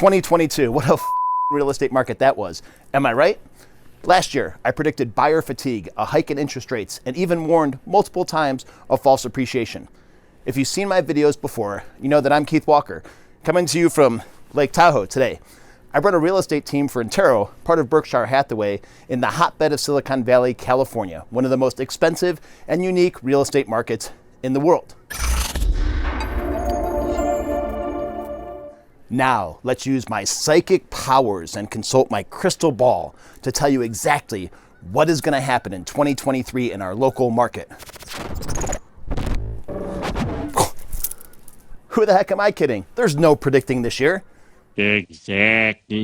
2022, what a real estate market that was. Am I right? Last year, I predicted buyer fatigue, a hike in interest rates, and even warned multiple times of false appreciation. If you've seen my videos before, you know that I'm Keith Walker, coming to you from Lake Tahoe today. I run a real estate team for Intero, part of Berkshire Hathaway, in the hotbed of Silicon Valley, California, one of the most expensive and unique real estate markets in the world. Now, let's use my psychic powers and consult my crystal ball to tell you exactly what is going to happen in 2023 in our local market. Who the heck am I kidding? There's no predicting this year. Exactly.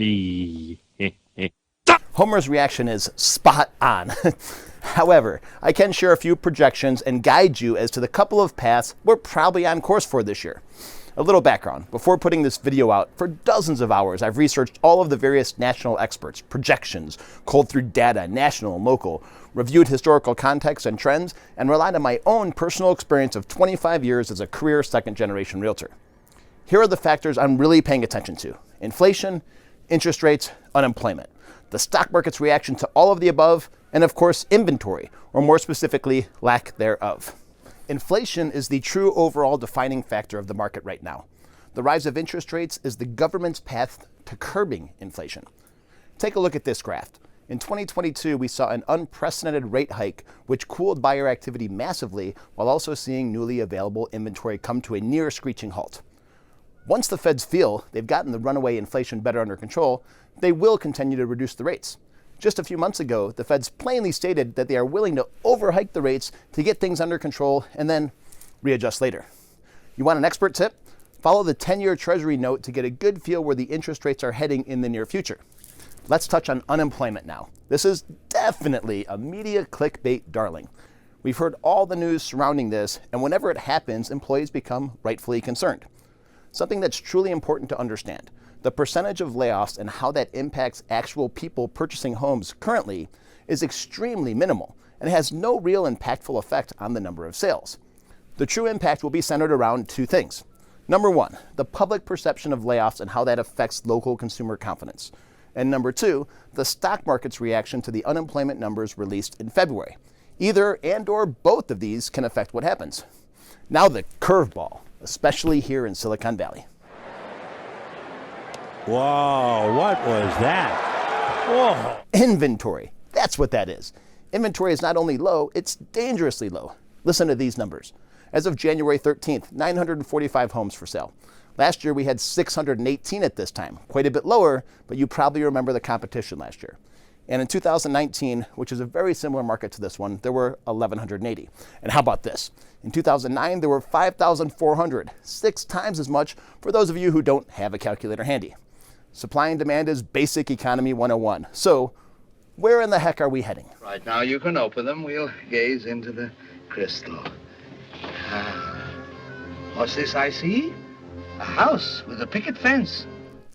Homer's reaction is spot on. However, I can share a few projections and guide you as to the couple of paths we're probably on course for this year. A little background. Before putting this video out, for dozens of hours, I've researched all of the various national experts, projections, culled through data, national and local, reviewed historical context and trends, and relied on my own personal experience of 25 years as a career second-generation realtor. Here are the factors I'm really paying attention to: inflation, interest rates, unemployment, the stock market's reaction to all of the above, and of course, inventory, or more specifically, lack thereof. Inflation is the true overall defining factor of the market right now. The rise of interest rates is the government's path to curbing inflation. Take a look at this graph. In 2022, we saw an unprecedented rate hike, which cooled buyer activity massively, while also seeing newly available inventory come to a near screeching halt. Once the Feds feel they've gotten the runaway inflation better under control, they will continue to reduce the rates. Just a few months ago, the Feds plainly stated that they are willing to overhike the rates to get things under control and then readjust later. You want an expert tip? Follow the 10-year Treasury note to get a good feel where the interest rates are heading in the near future. Let's touch on unemployment now. This is definitely a media clickbait darling. We've heard all the news surrounding this, and whenever it happens, employees become rightfully concerned. Something that's truly important to understand: the percentage of layoffs and how that impacts actual people purchasing homes currently is extremely minimal and has no real impactful effect on the number of sales. The true impact will be centered around two things. Number one, the public perception of layoffs and how that affects local consumer confidence. And number two, the stock market's reaction to the unemployment numbers released in February. Either and or both of these can affect what happens. Now the curveball, especially here in Silicon Valley. Whoa, what was that? Whoa. Inventory. That's what that is. Inventory is not only low, it's dangerously low. Listen to these numbers. As of January 13th, 945 homes for sale. Last year we had 618 at this time. Quite a bit lower, but you probably remember the competition last year. And in 2019, which is a very similar market to this one, there were 1,180. And how about this? In 2009, there were 5,400, 6 times as much for those of you who don't have a calculator handy. Supply and demand is basic economy 101. So, where in the heck are we heading? Right now you can open them. We'll gaze into the crystal. What's this I see? A house with a picket fence.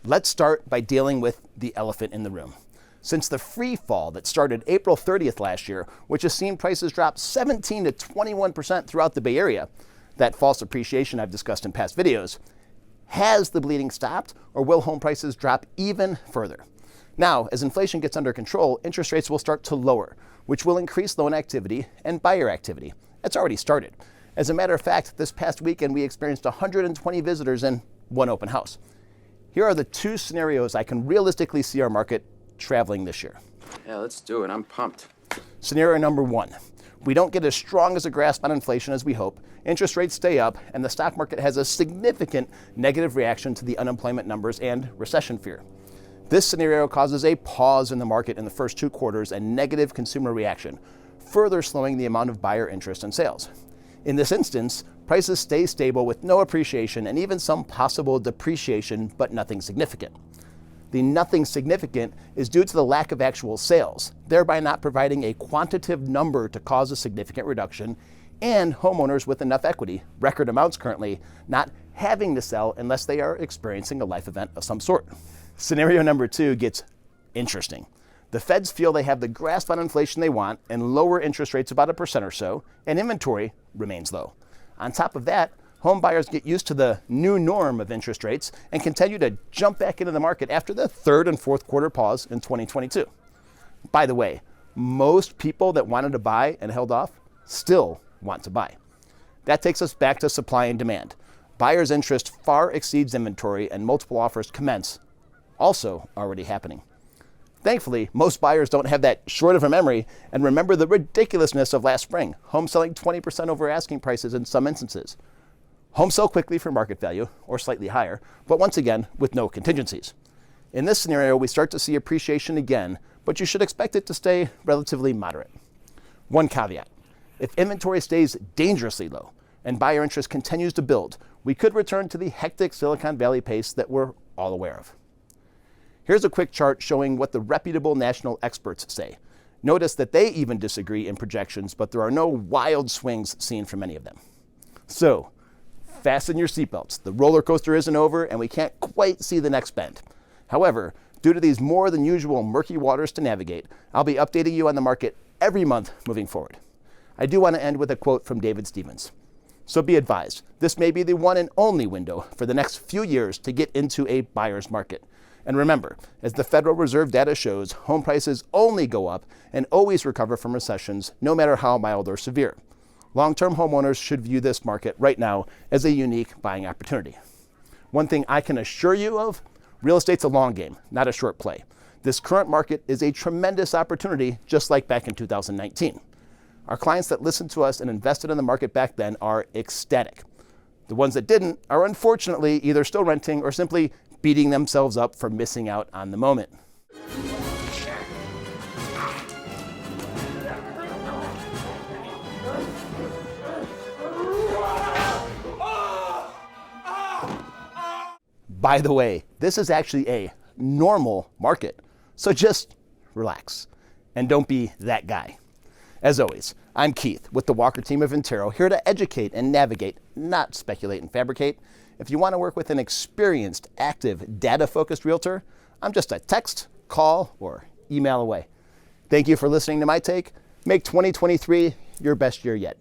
Let's start by dealing with the elephant in the room. Since the free fall that started April 30th last year, which has seen prices drop 17 to 21% throughout the Bay Area, that false appreciation I've discussed in past videos, has the bleeding stopped, or will home prices drop even further? Now, as inflation gets under control, interest rates will start to lower, which will increase loan activity and buyer activity. It's already started. As a matter of fact, this past weekend we experienced 120 visitors and 1 open house. Here are the 2 scenarios I can realistically see our market traveling this year. Yeah, let's do it. I'm pumped. Scenario number 1. We don't get as strong as a grasp on inflation as we hope, interest rates stay up, and the stock market has a significant negative reaction to the unemployment numbers and recession fear. This scenario causes a pause in the market in the first 2 quarters and negative consumer reaction, further slowing the amount of buyer interest and sales. In this instance, prices stay stable with no appreciation and even some possible depreciation, but nothing significant. The nothing significant is due to the lack of actual sales, thereby not providing a quantitative number to cause a significant reduction, and homeowners with enough equity, record amounts currently, not having to sell unless they are experiencing a life event of some sort. Scenario number 2 gets interesting. The Feds feel they have the grasp on inflation they want and lower interest rates about 1% or so, and inventory remains low. On top of that, home buyers get used to the new norm of interest rates and continue to jump back into the market after the third and fourth quarter pause in 2022. By the way, most people that wanted to buy and held off still want to buy. That takes us back to supply and demand. Buyers' interest far exceeds inventory and multiple offers commence, also already happening. Thankfully, most buyers don't have that short of a memory and remember the ridiculousness of last spring, homes selling 20% over asking prices in some instances. Homes sell quickly for market value, or slightly higher, but once again, with no contingencies. In this scenario, we start to see appreciation again, but you should expect it to stay relatively moderate. One caveat: if inventory stays dangerously low and buyer interest continues to build, we could return to the hectic Silicon Valley pace that we're all aware of. Here's a quick chart showing what the reputable national experts say. Notice that they even disagree in projections, but there are no wild swings seen from any of them. So, fasten your seatbelts. The roller coaster isn't over and we can't quite see the next bend. However, due to these more than usual murky waters to navigate, I'll be updating you on the market every month moving forward. I do want to end with a quote from David Stevens. So be advised, this may be the one and only window for the next few years to get into a buyer's market. And remember, as the Federal Reserve data shows, home prices only go up and always recover from recessions, no matter how mild or severe. Long-term homeowners should view this market right now as a unique buying opportunity. One thing I can assure you of, real estate's a long game, not a short play. This current market is a tremendous opportunity, just like back in 2019. Our clients that listened to us and invested in the market back then are ecstatic. The ones that didn't are unfortunately either still renting or simply beating themselves up for missing out on the moment. By the way, this is actually a normal market, so just relax and don't be that guy. As always, I'm Keith with the Walker team of Intero, here to educate and navigate, not speculate and fabricate. If you want to work with an experienced, active, data-focused realtor, I'm just a text, call, or email away. Thank you for listening to my take. Make 2023 your best year yet.